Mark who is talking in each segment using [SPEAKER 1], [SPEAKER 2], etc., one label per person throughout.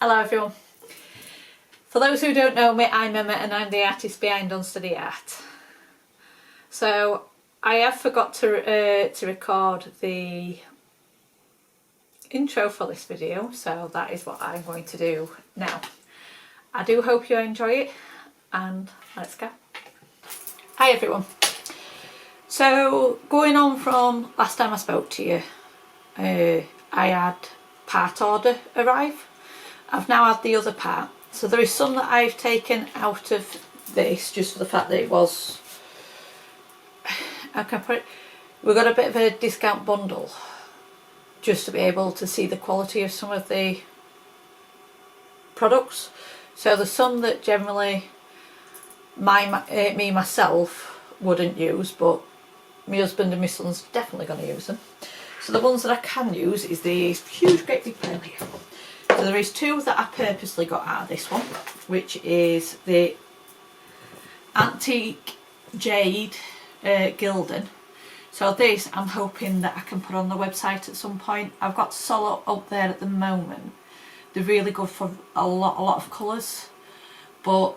[SPEAKER 1] Hello everyone. For those who don't know me, I'm Emma and I'm the artist behind Unsteady Art. So I have forgot to record the intro for this video, so that is what I'm going to do now. I do hope you enjoy it and let's go. Hi everyone. So going on from last time I spoke to you, I had part order arrive. I've now had the other part. So there is some that I've taken out of this just for the fact that it was, how can I put it, we got a bit of a discount bundle just to be able to see the quality of some of the products. So there's some that generally me myself wouldn't use, but my husband and my son's definitely going to use them. So the ones that I can use is these huge great big pile here. So there is two that I purposely got out of this one, which is the antique jade gilding. So this I'm hoping that I can put on the website at some point. I've got Solo up there at the moment. They're really good for a lot of colours, but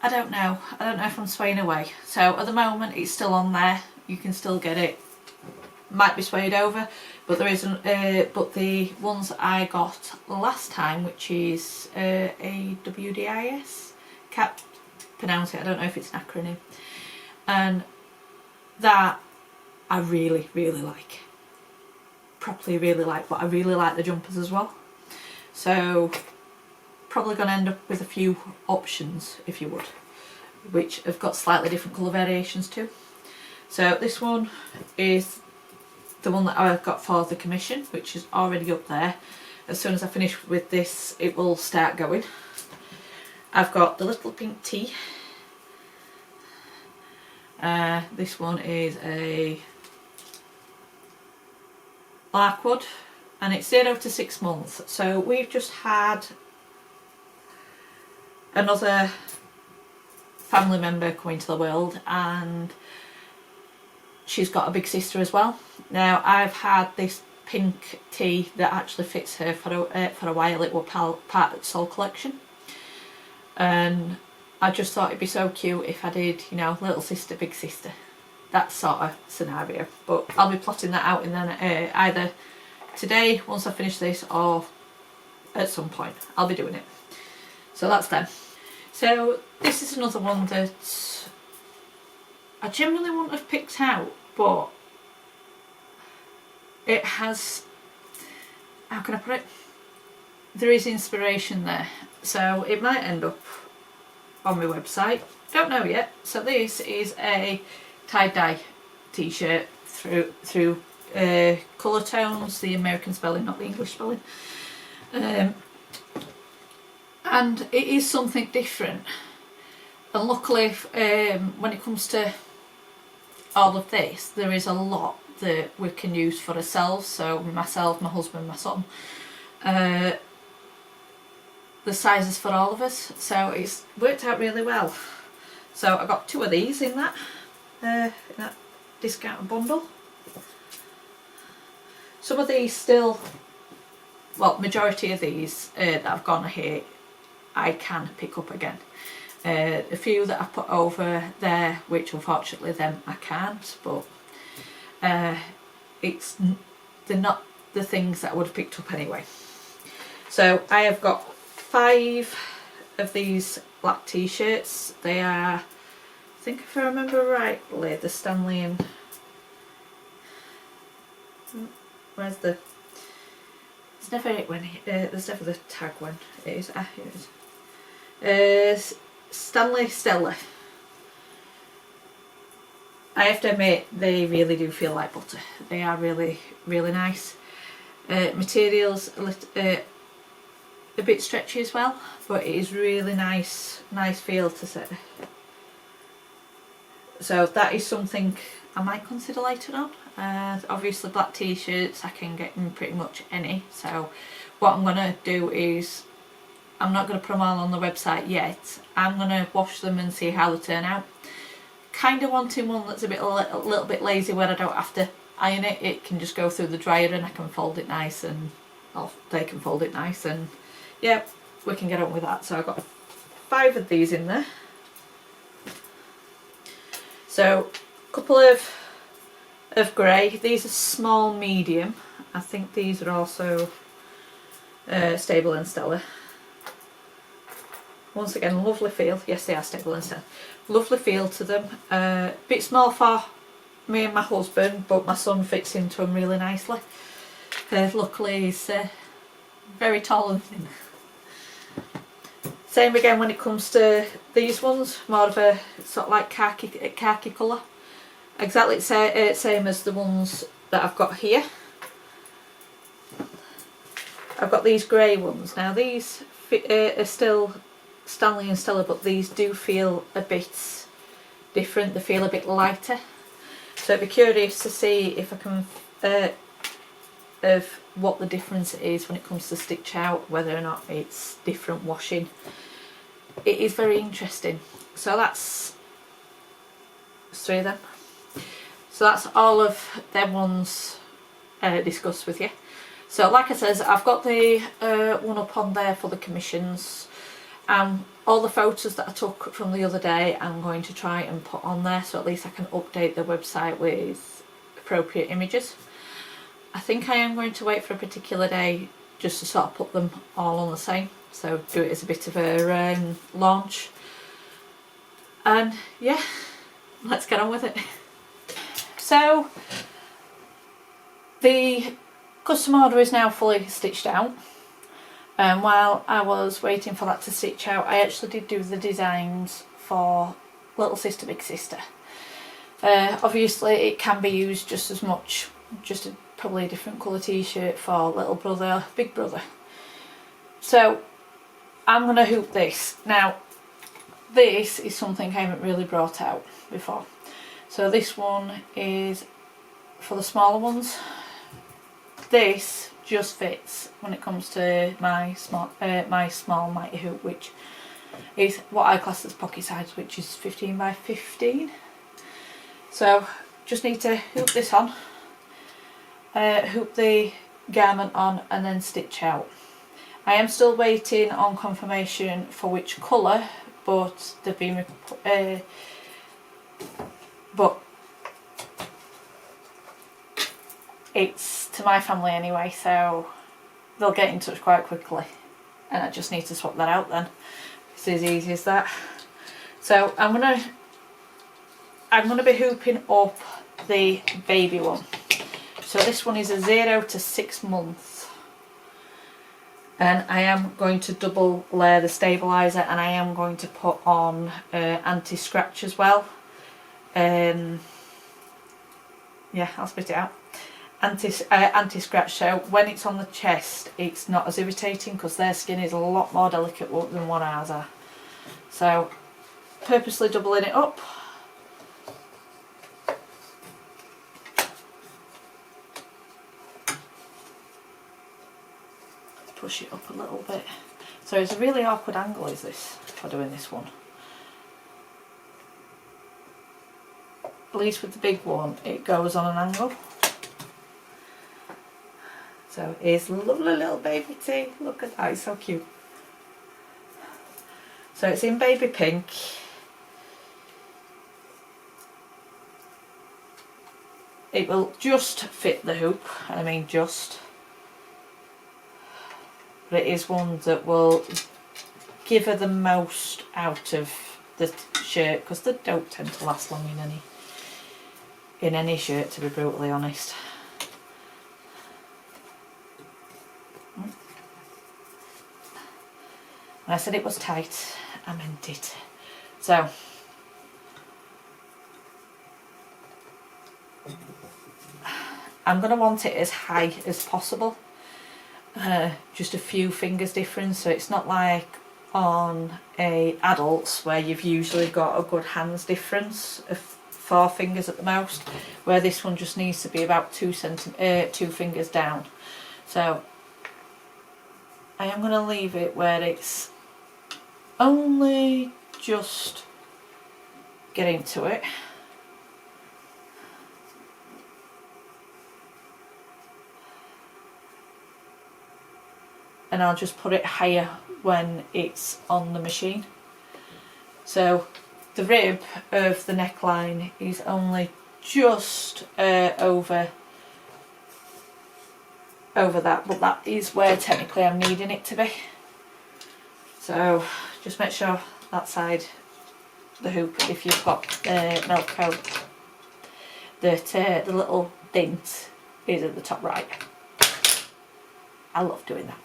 [SPEAKER 1] I don't know if I'm swaying away. So at the moment it's still on there, you can still get it. Might be swayed over, but there isn't. But the ones that I got last time, which is AWDIS, can't pronounce it, I don't know if it's an acronym, and that I really like, properly really like, but I really like the jumpers as well. So probably going to end up with a few options, if you would, which have got slightly different colour variations too. So this one is the one that I've got for the commission, which is already up there. As soon as I finish with this, it will start going. I've got the little pink tea. This one is a Larkwood, and it's 0 to 6 months. So we've just had another family member come into the world, and she's got a big sister as well. Now I've had this pink tea that actually fits her for a while. It was part of the Soul collection, and I just thought it'd be so cute if I did, you know, little sister, big sister, that sort of scenario. But I'll be plotting that out, and then either today once I finish this, or at some point I'll be doing it. So that's them. So this is another one that I generally wouldn't have picked out, but it has, how can I put it, there is inspiration there, so it might end up on my website, don't know yet. So this is a tie-dye t-shirt through colour tones, the American spelling, not the English spelling, and it is something different. And luckily when it comes to all of this, there is a lot that we can use for ourselves. So myself, my husband, my son, the sizes for all of us, so it's worked out really well. So I got two of these in that discount bundle. Some of these still, well, majority of these that I've gone here I can pick up again. A few that I put over there, which unfortunately then I can't, but they're not the things that I would have picked up anyway. So I have got 5 of these black t-shirts. They are, I think if I remember rightly, the Stanley and where's the, it's never it when there's never the tag when it is. Here it is. Stanley Stella. I have to admit, they really do feel like butter. They are really nice. Materials a bit stretchy as well, but it is really nice feel to sit. So that is something I might consider later on. Obviously black t-shirts I can get in pretty much any, so what I'm going to do is, I'm not going to put them all on the website yet. I'm going to wash them and see how they turn out. Kind of wanting one that's a little bit lazy, where I don't have to iron it. It can just go through the dryer and I can fold it nice and they can fold it nice, and yeah, we can get on with that. So I've got 5 of these in there. So a couple of grey. These are small medium. I think these are also Stable and Stellar. Once again, lovely feel. Yes, they are Stable and Stellar. Lovely feel to them. Bit small for me and my husband, but my son fits into them really nicely. Luckily he's very tall and thin. Same again when it comes to these ones, more of a sort of like khaki colour. Exactly same as the ones that I've got here. I've got these grey ones. Now these are still Stanley and Stella, but these do feel a bit different. They feel a bit lighter. So I'd be curious to see if I can of what the difference is when it comes to stitch out, whether or not it's different washing. It is very interesting. So that's 3 of them. So that's all of them ones discussed with you. So like I said, I've got the one up on there for the commissions. All the photos that I took from the other day I'm going to try and put on there, so at least I can update the website with appropriate images. I think I am going to wait for a particular day just to sort of put them all on the same, so do it as a bit of a launch. And yeah, let's get on with it. So the custom order is now fully stitched out. And while I was waiting for that to stitch out, I actually did do the designs for Little Sister Big Sister. Obviously it can be used just as much, probably a different colour t-shirt for little brother, big brother. So I'm going to hoop this. Now this is something I haven't really brought out before. So this one is for the smaller ones. This just fits when it comes to my small mighty hoop, which is what I class as pocket size, which is 15 by 15. So just need to hoop this on, hoop the garment on, and then stitch out. I am still waiting on confirmation for which colour, but they've been but it's to my family anyway, so they'll get in touch quite quickly, and I just need to swap that out then. It's as easy as that. So I'm gonna be hooping up the baby one. So this one is a 0 to 6 months, and I am going to double layer the stabiliser, and I am going to put on anti-scratch as well. Yeah, I'll spit it out. Anti-scratch, so when it's on the chest it's not as irritating, because their skin is a lot more delicate than what ours are. So purposely doubling it up. Push it up a little bit. So it's a really awkward angle, is this, for doing this one. At least with the big one it goes on an angle. So here's lovely little baby tee. Look at that, it's so cute. So it's in baby pink. It will just fit the hoop, I mean just. But it is one that will give her the most out of the shirt, because they don't tend to last long in any shirt, to be brutally honest. When I said it was tight, I meant it. So I'm going to want it as high as possible, just a few fingers difference, so it's not like on adults where you've usually got a good hands difference of 4 fingers at the most, where this one just needs to be about 2 fingers down. So I am going to leave it where it's only just getting to it. and I'll just put it higher when it's on the machine. So the rib of the neckline is only just over that, but that is where technically I'm needing it to be. So just make sure that side, the hoop, if you've got Melco, that the little dint is at the top right. I love doing that.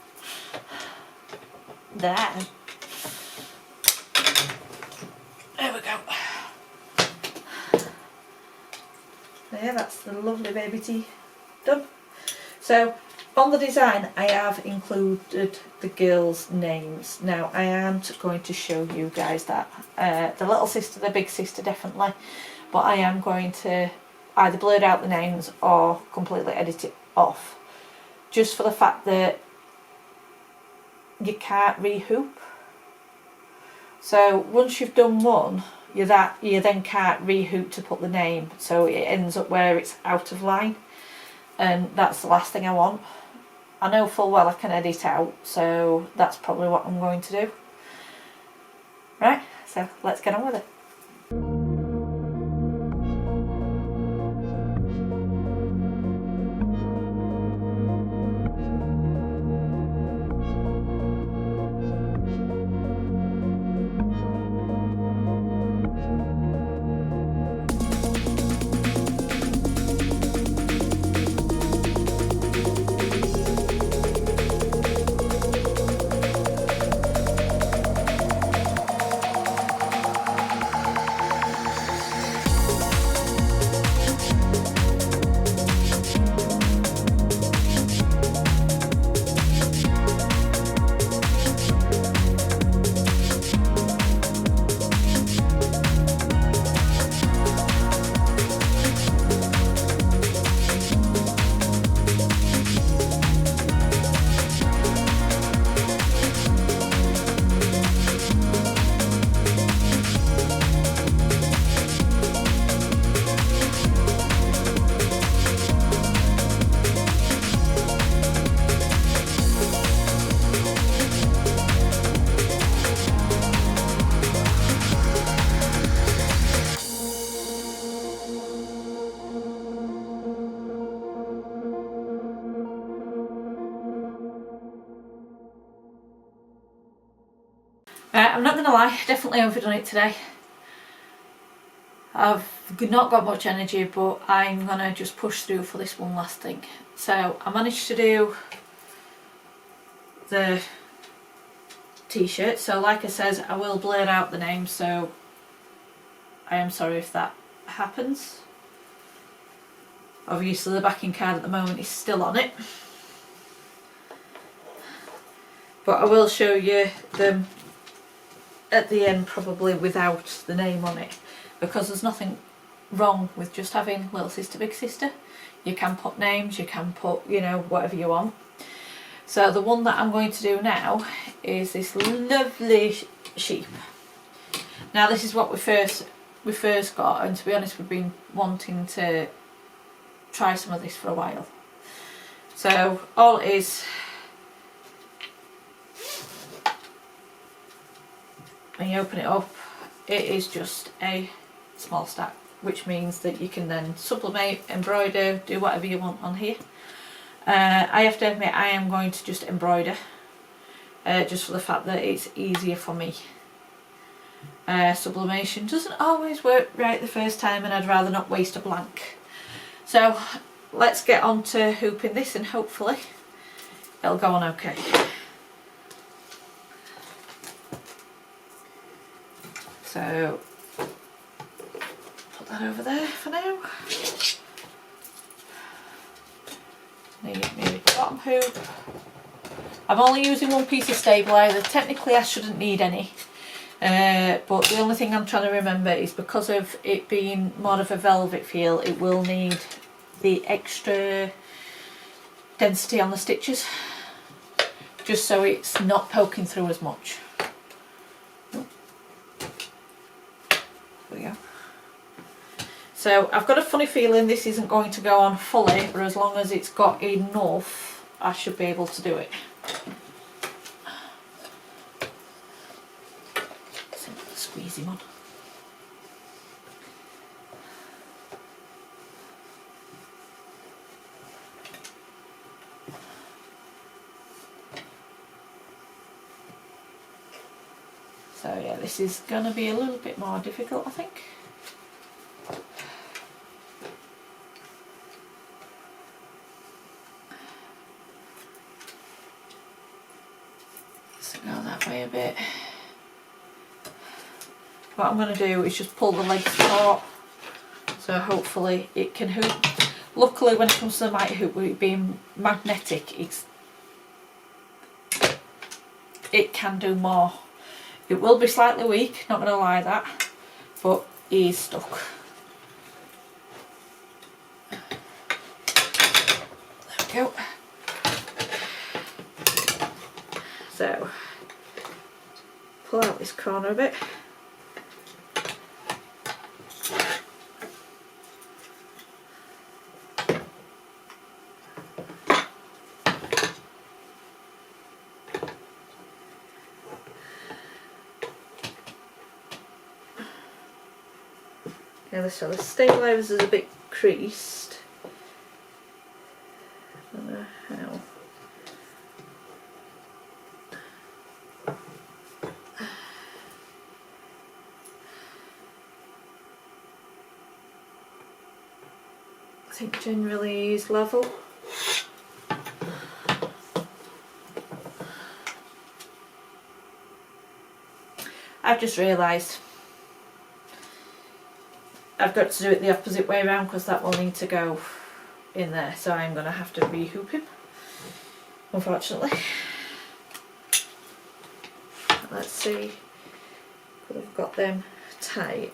[SPEAKER 1] There we go. There, that's the lovely baby tee done. So on the design I have included the girls' names. Now I aren't going to show you guys that. The little sister, the big sister definitely, but I am going to either blur out the names or completely edit it off, just for the fact that you can't re-hoop. So once you've done one, you then can't re-hoop to put the name, so it ends up where it's out of line, and that's the last thing I want. I know full well I can edit out, so that's probably what I'm going to do. Right, so let's get on with it. I'm not going to lie, definitely overdone it today. I've not got much energy, but I'm going to just push through for this one last thing. So I managed to do the t-shirt, so like I said, I will blur out the name, so I am sorry if that happens. Obviously the backing card at the moment is still on it, but I will show you them at the end probably without the name on it, because there's nothing wrong with just having little sister, big sister. You can put names, you can put, you know, whatever you want. So the one that I'm going to do now is this lovely sheep. Now this is what we first got, and to be honest we've been wanting to try some of this for a while. So all it is, when you open it up, it is just a small stack, which means that you can then sublimate, embroider, do whatever you want on here. I have to admit I am going to just embroider, just for the fact that it's easier for me. Sublimation doesn't always work right the first time, and I'd rather not waste a blank. So let's get on to hooping this, and hopefully it'll go on okay. So put that over there for now. Need the bottom hoop. I'm only using one piece of stabiliser. Technically I shouldn't need any, but the only thing I'm trying to remember is because of it being more of a velvet feel, it will need the extra density on the stitches, just so it's not poking through as much. There we go. So I've got a funny feeling this isn't going to go on fully, but as long as it's got enough I should be able to do it. squeeze him on. So yeah, this is going to be a little bit more difficult, I think. Let's go that way a bit. What I'm going to do is just pull the legs taut, so hopefully it can hoop. Luckily when it comes to the mitre hoop, with it being magnetic, it can do more. It will be slightly weak, not going to lie that, but he's stuck. There we go. So, pull out this corner a bit. Yeah, so the stabiliser is a bit creased. I don't know how. I think generally he's level. I've just realised I've got to do it the opposite way around because that will need to go in there, so I'm going to have to re-hoop him, unfortunately. Let's see, could have got them tight,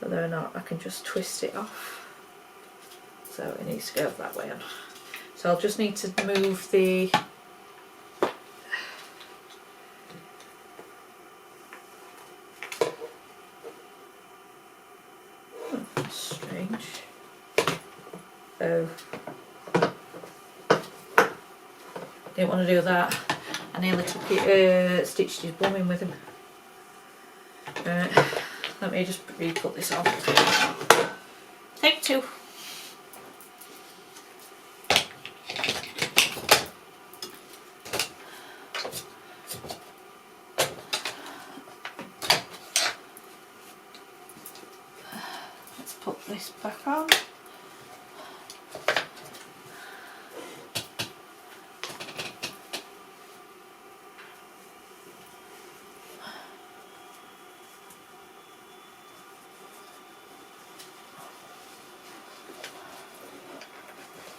[SPEAKER 1] whether or not I can just twist it off. So it needs to go that way on. So I'll just need to move the strange. Oh, didn't want to do that. I nearly took it, stitched his bum in with him. Let me just re-put this on. Take two. Let's put this back on.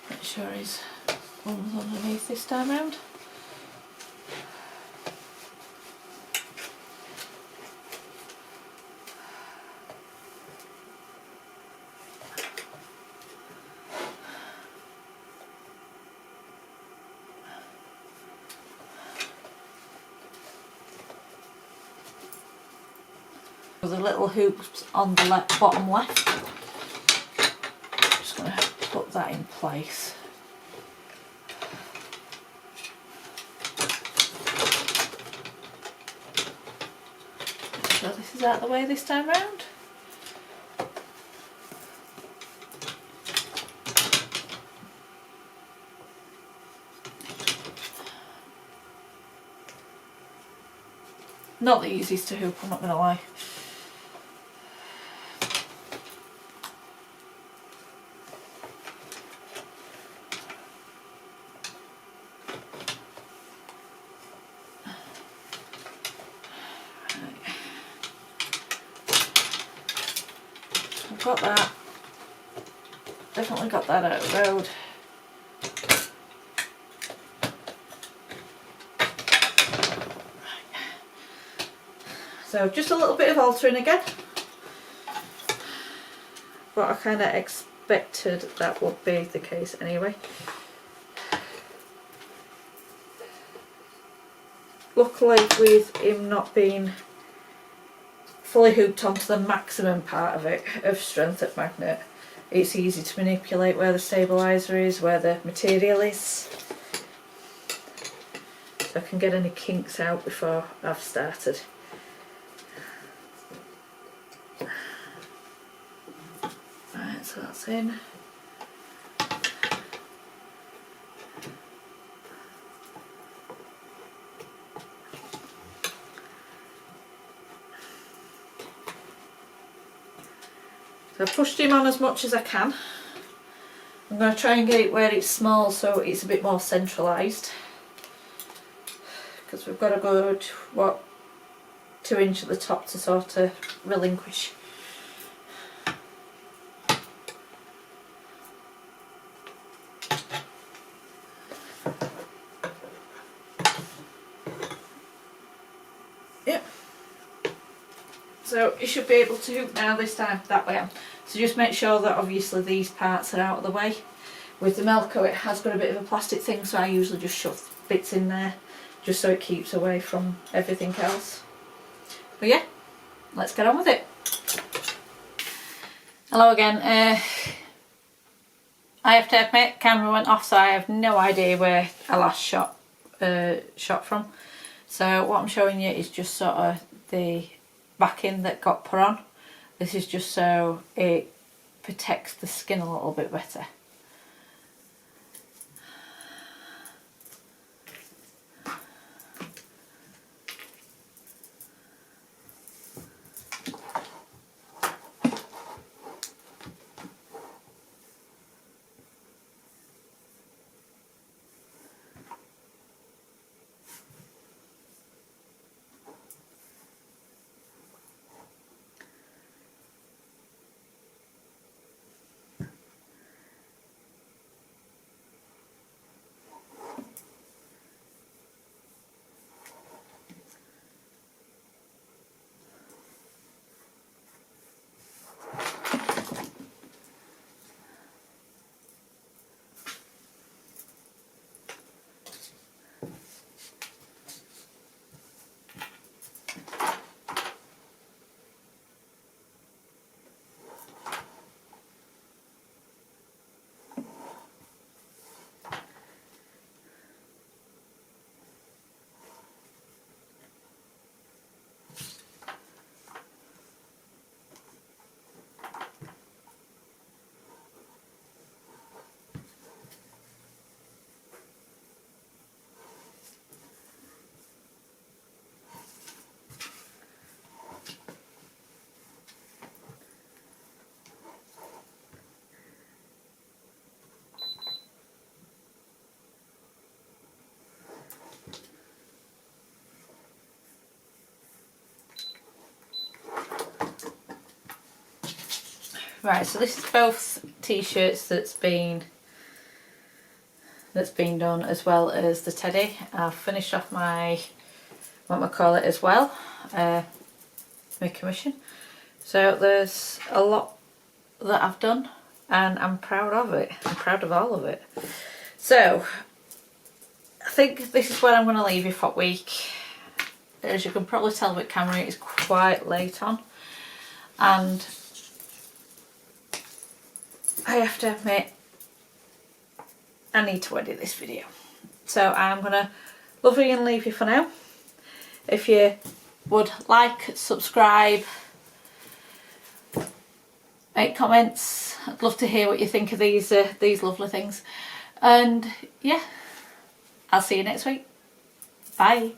[SPEAKER 1] Make sure his bum's underneath this time round. The little hoops on the bottom left. Just going to put that in place. Make sure this is out of the way this time round. Not the easiest to hoop, I'm not going to lie. Got that. Definitely got that out of the road. So just a little bit of altering again. But I kind of expected that would be the case anyway. Luckily, with him not being fully hooped onto the maximum part of it, of strength at magnet, it's easy to manipulate where the stabiliser is, where the material is. So I can get any kinks out before I've started. that's in. So I've pushed him on as much as I can. I'm going to try and get it where it's small so it's a bit more centralised, because we've got a good, what, 2 inch at the top to sort of relinquish. Yep. So you should be able to hook now this time that way on. So just make sure that obviously these parts are out of the way. With the Melco it has got a bit of a plastic thing, so I usually just shove bits in there just so it keeps away from everything else. But yeah, let's get on with it. Hello again. I have to admit, camera went off, so I have no idea where I last shot from. So what I'm showing you is just sort of the backing that got put on. This is just so it protects the skin a little bit better. Right, so this is both t-shirts that's been done, as well as the teddy. I've finished off my, what I call it as well, my commission. So there's a lot that I've done and I'm proud of it. I'm proud of all of it. So I think this is where I'm going to leave you for the week. As you can probably tell with camera, it's quite late on, and I have to admit I need to edit this video. So I'm going to love you and leave you for now. If you would like, subscribe, make comments. I'd love to hear what you think of these lovely things. And yeah, I'll see you next week. Bye.